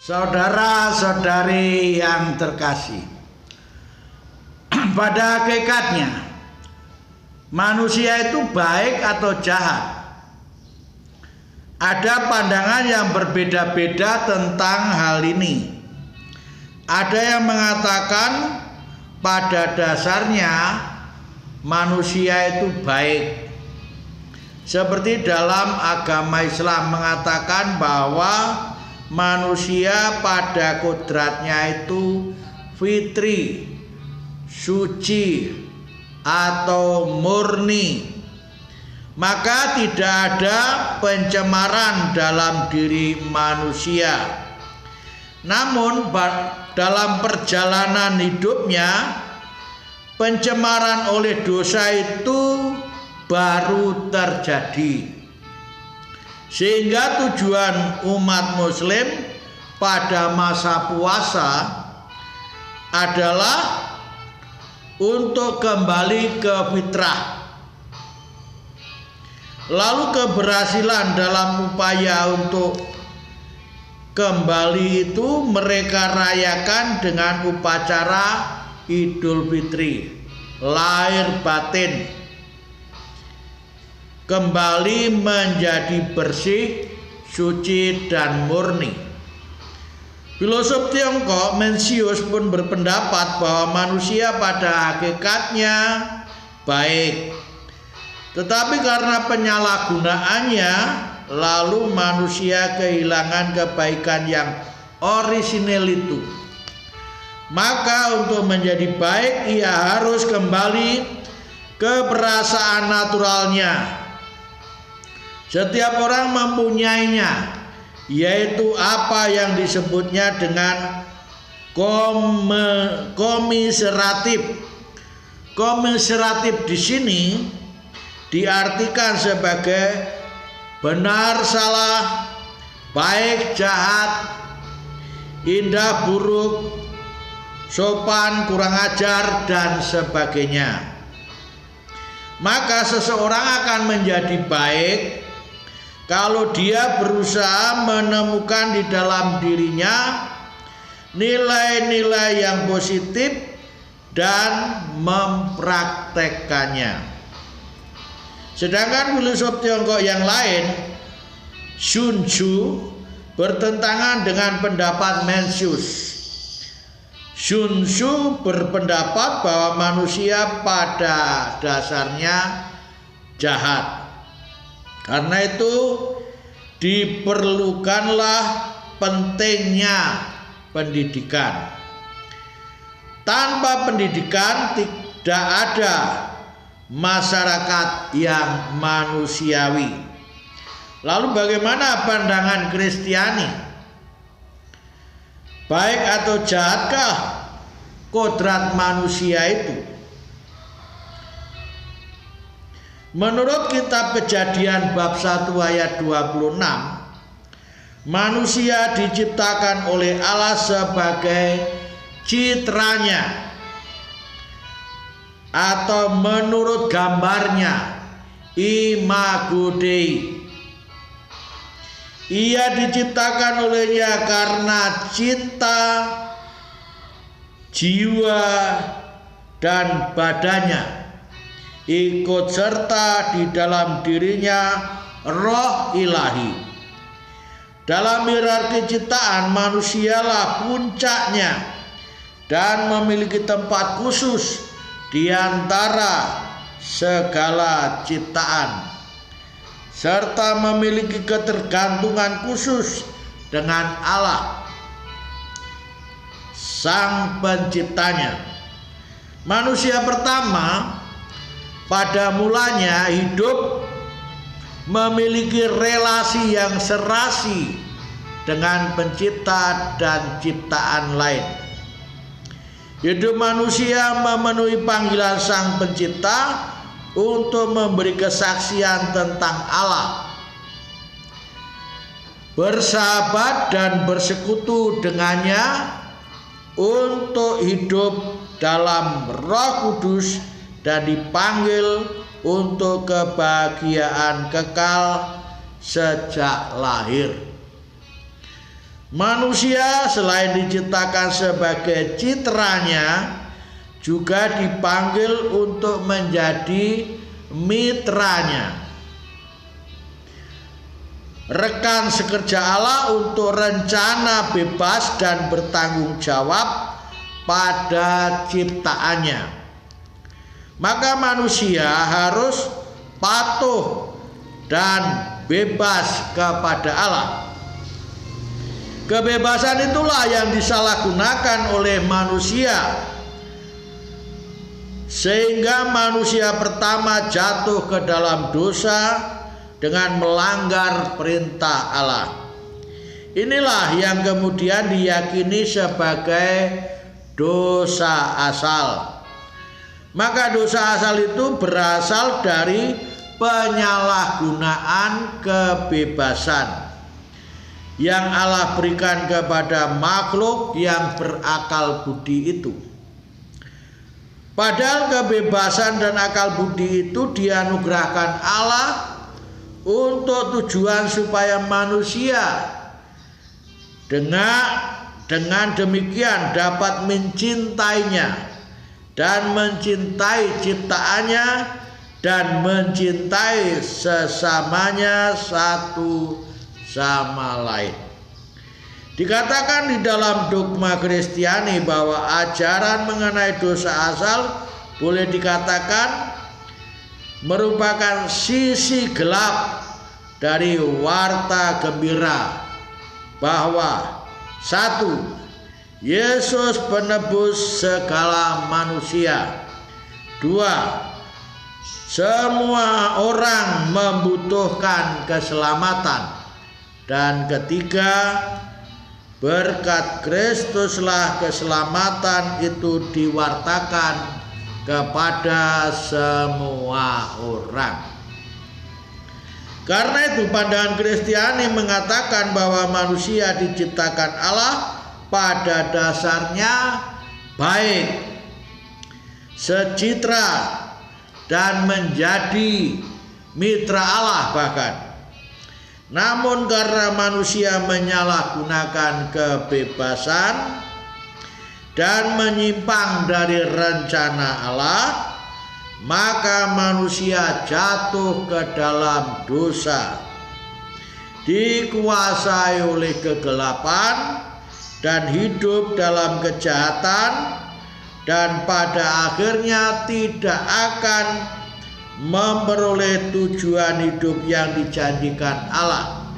Saudara-saudari yang terkasih, pada hakikatnya manusia itu baik atau jahat. Ada pandangan yang berbeda-beda tentang hal ini. Ada yang mengatakan pada dasarnya manusia itu baik. Seperti dalam agama Islam mengatakan bahwa manusia pada kodratnya itu fitri, suci atau murni, maka tidak ada pencemaran dalam diri manusia. Namun dalam perjalanan hidupnya, pencemaran oleh dosa itu baru terjadi. Sehingga tujuan umat muslim pada masa puasa adalah untuk kembali ke fitrah. Lalu keberhasilan dalam upaya untuk kembali itu mereka rayakan dengan upacara Idul Fitri, lahir batin, kembali menjadi bersih, suci dan murni. Filosof Tiongkok Mencius pun berpendapat bahwa manusia pada hakikatnya baik, tetapi karena penyalahgunaannya lalu manusia kehilangan kebaikan yang orisinil itu. Maka untuk menjadi baik ia harus kembali ke perasaan naturalnya. Setiap orang mempunyainya, yaitu apa yang disebutnya dengan komiseratif. Komiseratif di sini diartikan sebagai benar salah, baik jahat, indah buruk, sopan kurang ajar dan sebagainya. Maka seseorang akan menjadi baik kalau dia berusaha menemukan di dalam dirinya nilai-nilai yang positif dan mempraktekkannya. Sedangkan filosof Tiongkok yang lain, Sun Tzu, bertentangan dengan pendapat Mencius. Sun Tzu berpendapat bahwa manusia pada dasarnya jahat. Karena itu diperlukanlah pentingnya pendidikan. Tanpa pendidikan tidak ada masyarakat yang manusiawi. Lalu bagaimana pandangan Kristiani? Baik atau jahatkah kodrat manusia itu? Menurut kitab Kejadian bab 1 ayat 26, manusia diciptakan oleh Allah sebagai citranya atau menurut gambarnya, imago Dei. Ia diciptakan olehnya karena cinta, jiwa dan badannya ikut serta di dalam dirinya roh ilahi. Dalam hierarki ciptaan, manusialah puncaknya dan memiliki tempat khusus di antara segala ciptaan, serta memiliki ketergantungan khusus dengan Allah, Sang Penciptanya. Manusia pertama pada mulanya hidup memiliki relasi yang serasi dengan pencipta dan ciptaan lain. Hidup manusia memenuhi panggilan Sang Pencipta untuk memberi kesaksian tentang Allah, bersahabat dan bersekutu dengannya, untuk hidup dalam Roh Kudus dan dipanggil untuk kebahagiaan kekal sejak lahir. Manusia selain diciptakan sebagai citranya, juga dipanggil untuk menjadi mitranya, rekan sekerja Allah untuk rencana bebas dan bertanggung jawab pada ciptaannya. Maka manusia harus patuh dan bebas kepada Allah. Kebebasan itulah yang disalahgunakan oleh manusia, sehingga manusia pertama jatuh ke dalam dosa dengan melanggar perintah Allah. Inilah yang kemudian diyakini sebagai dosa asal. Maka dosa asal itu berasal dari penyalahgunaan kebebasan yang Allah berikan kepada makhluk yang berakal budi itu. Padahal kebebasan dan akal budi itu dianugerahkan Allah untuk tujuan supaya manusia dengan demikian dapat mencintainya dan mencintai ciptaannya dan mencintai sesamanya satu sama lain. Dikatakan di dalam dogma Kristiani bahwa ajaran mengenai dosa asal boleh dikatakan merupakan sisi gelap dari warta gembira bahwa satu, Yesus penebus segala manusia. Dua, semua orang membutuhkan keselamatan. Dan ketiga, berkat Kristuslah keselamatan itu diwartakan kepada semua orang. Karena itu pandangan Kristiani mengatakan bahwa manusia diciptakan Allah pada dasarnya baik, secitra, dan menjadi mitra Allah bahkan. Namun karena manusia menyalahgunakan kebebasan dan menyimpang dari rencana Allah, maka manusia jatuh ke dalam dosa, dikuasai oleh kegelapan dan hidup dalam kejahatan, dan pada akhirnya tidak akan memperoleh tujuan hidup yang dijanjikan Allah,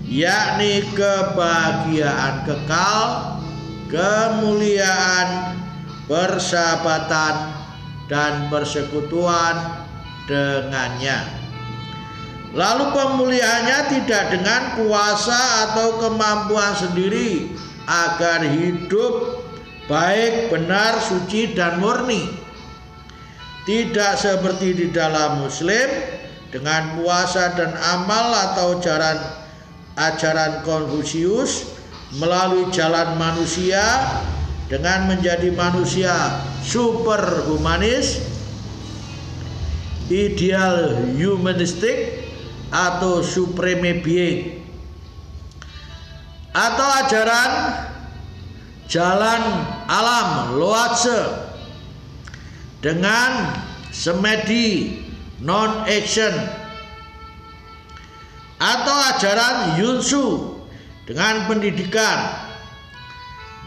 yakni kebahagiaan kekal, kemuliaan, persahabatan, dan persekutuan dengannya. Lalu pemulihannya tidak dengan kuasa atau kemampuan sendiri agar hidup baik, benar, suci, dan murni. Tidak seperti di dalam Muslim dengan puasa dan amal atau ajaran Konfusius melalui jalan manusia dengan menjadi manusia super humanis, ideal humanistik, atau supreme being, atau ajaran jalan alam Loatse dengan semedi non action, atau ajaran Yunsu dengan pendidikan,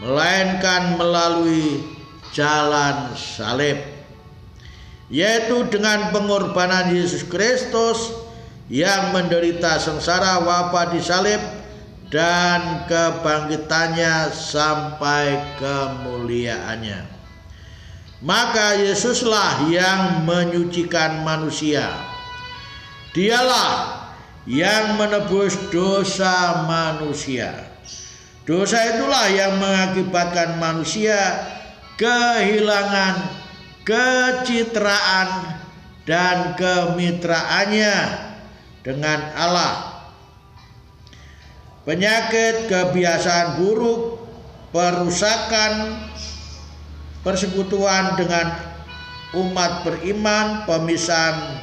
melainkan melalui jalan salib, yaitu dengan pengorbanan Yesus Kristus yang menderita sengsara, wafat di salib, dan kebangkitannya sampai kemuliaannya. Maka Yesuslah yang menyucikan manusia. Dialah yang menebus dosa manusia. Dosa itulah yang mengakibatkan manusia kehilangan kecitraan dan kemitraannya dengan Allah. Penyakit, kebiasaan buruk, perusakan, persekutuan dengan umat beriman, pemisahan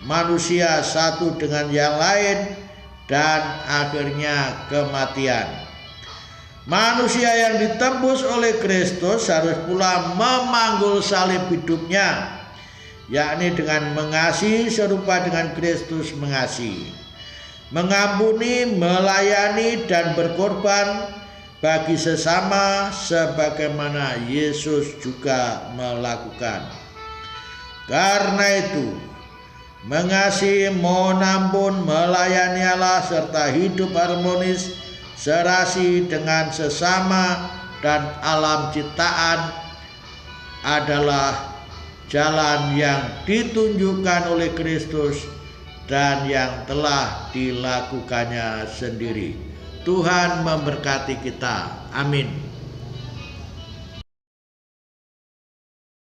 manusia satu dengan yang lain, dan akhirnya kematian. Manusia yang ditebus oleh Kristus harus pula memanggul salib hidupnya, yakni dengan mengasihi serupa dengan Kristus mengasihi, mengampuni, melayani, dan berkorban bagi sesama sebagaimana Yesus juga melakukan. Karena itu, mengasihi, mohon ampun, melayani Allah, serta hidup harmonis serasi dengan sesama dan alam ciptaan adalah jalan yang ditunjukkan oleh Kristus dan yang telah dilakukannya sendiri. Tuhan memberkati kita. Amin.